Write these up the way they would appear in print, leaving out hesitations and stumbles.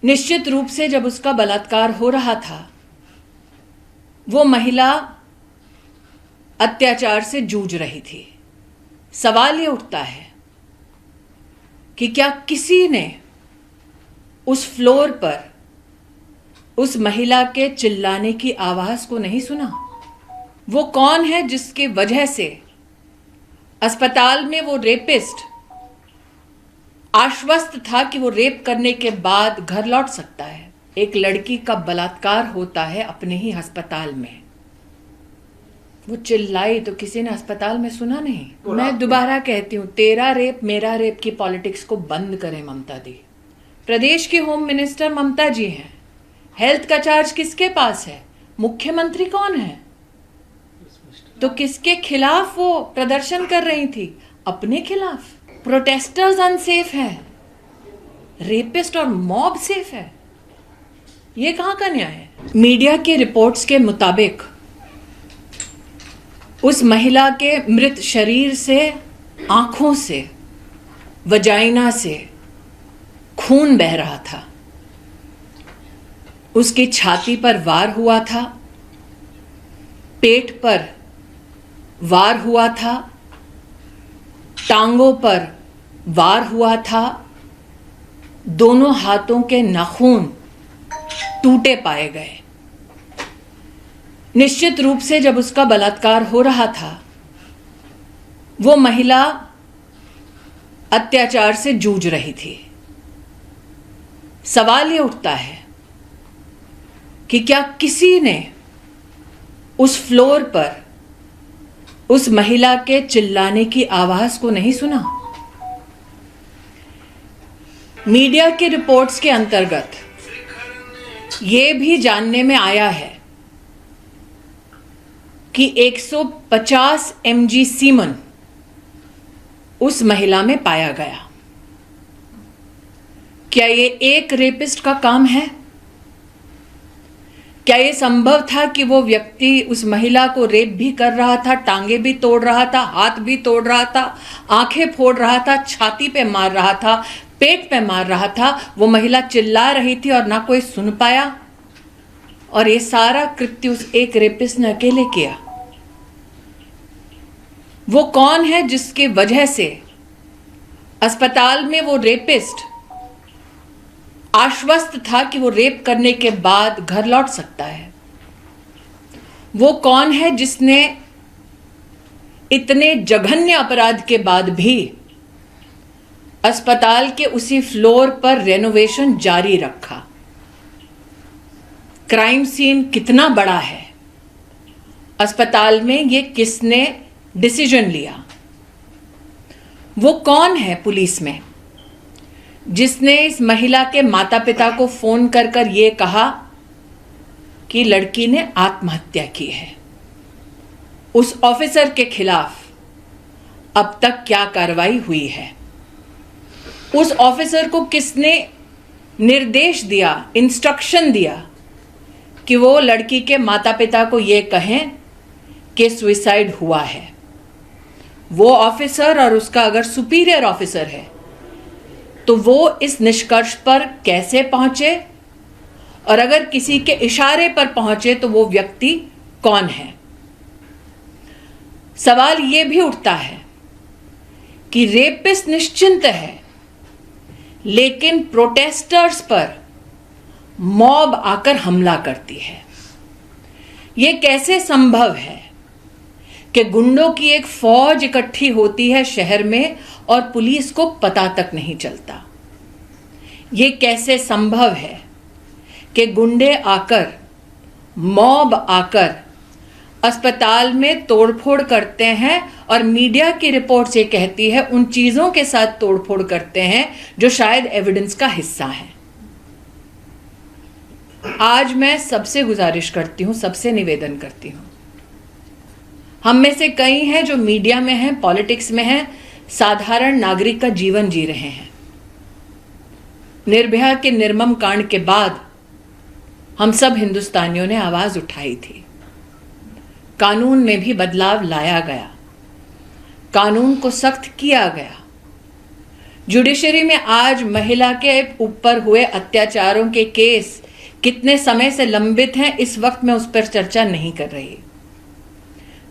निश्चित रूप से जब उसका बलात्कार हो रहा था, वो महिला अत्याचार से जूझ रही थी। सवाल ये उठता है कि क्या किसी ने उस फ्लोर पर उस महिला के चिल्लाने की आवाज को नहीं सुना? वो कौन है जिसकी वजह से अस्पताल में वो रेपिस्ट आश्वस्त था कि वो रेप करने के बाद घर लौट सकता है? एक लड़की का बलात्कार होता है अपने ही अस्पताल में। वो चिल्लाई तो किसी ने अस्पताल में सुना नहीं। मैं दोबारा कहती हूं, तेरा रेप मेरा रेप की पॉलिटिक्स को बंद करें ममता दी। प्रदेश की होम मिनिस्टर ममता जी हैं। हेल्थ का चार्ज किसके पास है? मुख्यमंत्री कौन है? तो किसके खिलाफ वो प्रदर्शन कर रही थी? अपने खिलाफ। प्रोटेस्टर्स अनसेफ हैं, रेपिस्ट और मॉब सेफ है। ये कहां का न्याय है? मीडिया के रिपोर्ट्स के मुताबिक उस महिला के मृत शरीर से, आंखों से, वजाइना से खून बह रहा था। उसकी छाती पर वार हुआ था, पेट पर वार हुआ था, टांगों पर वार हुआ था, दोनों हाथों के नाखून टूटे पाए गए। निश्चित रूप से जब उसका बलात्कार हो रहा था, वो महिला अत्याचार से जूझ रही थी। सवाल ये उठता है कि क्या किसी ने उस फ्लोर पर उस महिला के चिल्लाने की आवाज को नहीं सुना? मीडिया की रिपोर्ट्स के अंतर्गत यह भी जानने में आया है कि 150 mg सीमन उस महिला में पाया गया। क्या ये एक रेपिस्ट का काम है? क्या यह संभव था कि वो व्यक्ति उस महिला को रेप भी कर रहा था, टांगे भी तोड़ रहा था, हाथ भी तोड़ रहा था, आंखें फोड़ रहा था, छाती पे मार रहा था, पेट पे मार रहा था? वो महिला चिल्ला रही थी और ना कोई सुन पाया, और ये सारा कृत्य उस एक रेपिस्ट ने अकेले किया। वो कौन है जिसकी वजह से अस्पताल में वो रेपिस्ट आश्वस्त था कि वो रेप करने के बाद घर लौट सकता है? वो कौन है जिसने इतने जघन्य अपराध के बाद भी अस्पताल के उसी फ्लोर पर रेनोवेशन जारी रखा? क्राइम सीन कितना बड़ा है? अस्पताल में ये किसने डिसीजन लिया? वो कौन है पुलिस में जिसने इस महिला के माता पिता को फोन कर कर ये कहा कि लड़की ने आत्महत्या की है? उस ऑफिसर के खिलाफ अब तक क्या कार्रवाई हुई है? उस ऑफिसर को किसने निर्देश दिया, इंस्ट्रक्शन दिया कि वो लड़की के माता पिता को ये कहें कि सुसाइड हुआ है? वो ऑफिसर और उसका अगर सुपीरियर ऑफिसर है तो वो इस निष्कर्ष पर कैसे पहुंचे? और अगर किसी के इशारे पर पहुंचे तो वो व्यक्ति कौन है? सवाल यह भी उठता है कि रेपिस्ट निश्चिंत है, लेकिन प्रोटेस्टर्स पर मॉब आकर हमला करती है। यह कैसे संभव है कि गुंडों की एक फौज इकट्ठी होती है शहर में और पुलिस को पता तक नहीं चलता? यह कैसे संभव है कि गुंडे आकर, मॉब आकर अस्पताल में तोड़फोड़ करते हैं और मीडिया की रिपोर्ट ये कहती है उन चीजों के साथ तोड़फोड़ करते हैं जो शायद एविडेंस का हिस्सा है? आज मैं सबसे गुजारिश करती हूं, सबसे निवेदन करती हूं, हम में से कई हैं जो मीडिया में हैं, पॉलिटिक्स में हैं, साधारण नागरिक का जीवन जी रहे हैं। निर्भया के निर्मम कांड के बाद हम सब हिंदुस्तानियों ने आवाज उठाई थी। कानून में भी बदलाव लाया गया, कानून को सख्त किया गया, जुडिशरी में आज महिला के ऊपर हुए अत्याचारों के केस कितने समय से लंबित हैं, इस वक्त मैं उस पर चर्चा नहीं कर रही।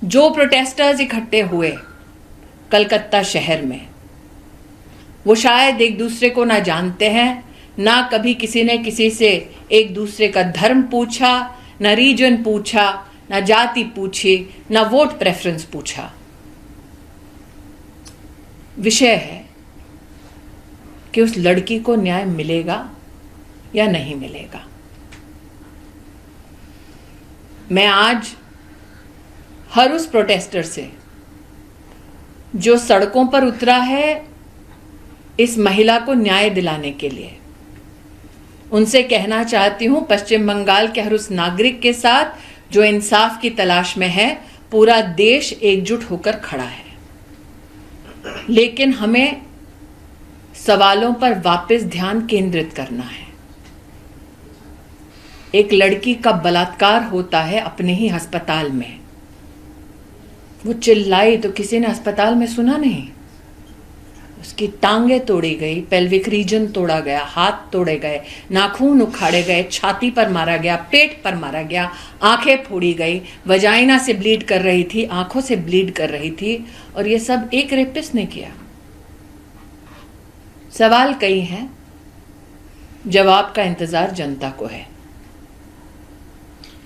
जो प्रोटेस्टर्स इकट्ठे हुए कलकत्ता शहर में, वो शायद एक दूसरे को ना जानते हैं, ना कभी किसी ने किसी से एक दूसरे का धर्म पूछा, ना रीजन पूछा, ना जाति पूछी, ना वोट प्रेफरेंस पूछा। विषय है कि उस लड़की को न्याय मिलेगा या नहीं मिलेगा। मैं आज हर उस प्रोटेस्टर से जो सड़कों पर उतरा है इस महिला को न्याय दिलाने के लिए, उनसे कहना चाहती हूं, पश्चिम बंगाल के हर उस नागरिक के साथ जो इंसाफ की तलाश में है, पूरा देश एकजुट होकर खड़ा है। लेकिन हमें सवालों पर वापस ध्यान केंद्रित करना है। एक लड़की का बलात्कार होता है अपने ही अस्पताल में, वो चिल्लाई तो किसी ने अस्पताल में सुना नहीं। उसकी टांगे तोड़ी गई, पेल्विक रीजन तोड़ा गया, हाथ तोड़े गए, नाखून उखाड़े गए, छाती पर मारा गया, पेट पर मारा गया, आंखें फोड़ी गई, वजाइना से ब्लीड कर रही थी, आंखों से ब्लीड कर रही थी, और ये सब एक रेपिस्ट ने किया। सवाल कई हैं, जवाब का इंतजार जनता को है।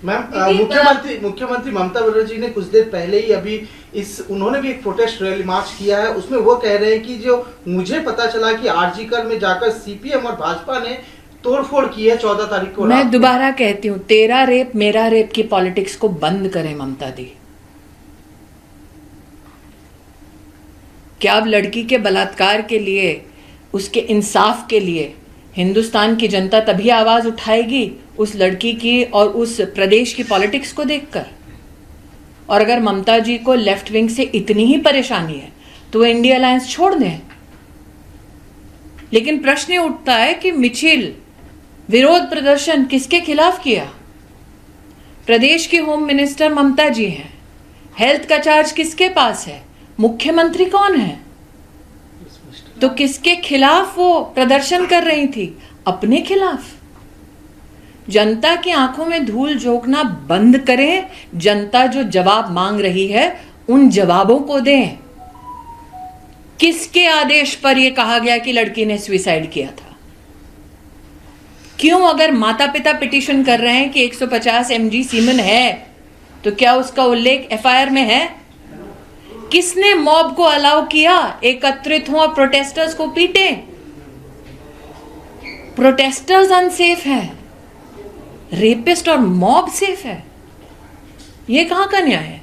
मैम, मुख्यमंत्री ममता बनर्जी ने कुछ देर पहले ही उन्होंने भी एक प्रोटेस्ट रैली मार्च किया है। उसमें वो कह रहे हैं कि जो मुझे पता चला कि आरजीकर में जाकर सीपीएम और भाजपा ने तोड़फोड़ की है 14 तारीख को। मैं दोबारा कहती हूं, तेरा रेप मेरा रेप की पॉलिटिक्स को बंद करें ममता दी। क्या अब लड़की के बलात्कार के लिए, उसके इंसाफ के लिए हिंदुस्तान की जनता तभी आवाज उठाएगी उस लड़की की और उस प्रदेश की पॉलिटिक्स को देखकर? और अगर ममता जी को लेफ्ट विंग से इतनी ही परेशानी है तो इंडिया अलायंस छोड़ दें। लेकिन प्रश्न उठता है कि मिचिल विरोध प्रदर्शन किसके खिलाफ किया? प्रदेश की होम मिनिस्टर ममता जी हैं। हेल्थ का चार्ज किसके पास है? मुख्यमंत्री कौन है? तो किसके खिलाफ वो प्रदर्शन कर रही थी? अपने खिलाफ। जनता की आंखों में धूल झोंकना बंद करें। जनता जो जवाब मांग रही है उन जवाबों को दें। किसके आदेश पर यह कहा गया कि लड़की ने सुसाइड किया था? क्यों, अगर माता पिता पिटीशन कर रहे हैं कि 150 mg सीमेन है, तो क्या उसका उल्लेख एफआईआर में है? किसने मॉब को अलाउ किया एकत्रित हो और प्रोटेस्टर्स को पीटे? प्रोटेस्टर्स अनसेफ है, रेपिस्ट और मॉब सेफ है। यह कहां का न्याय है?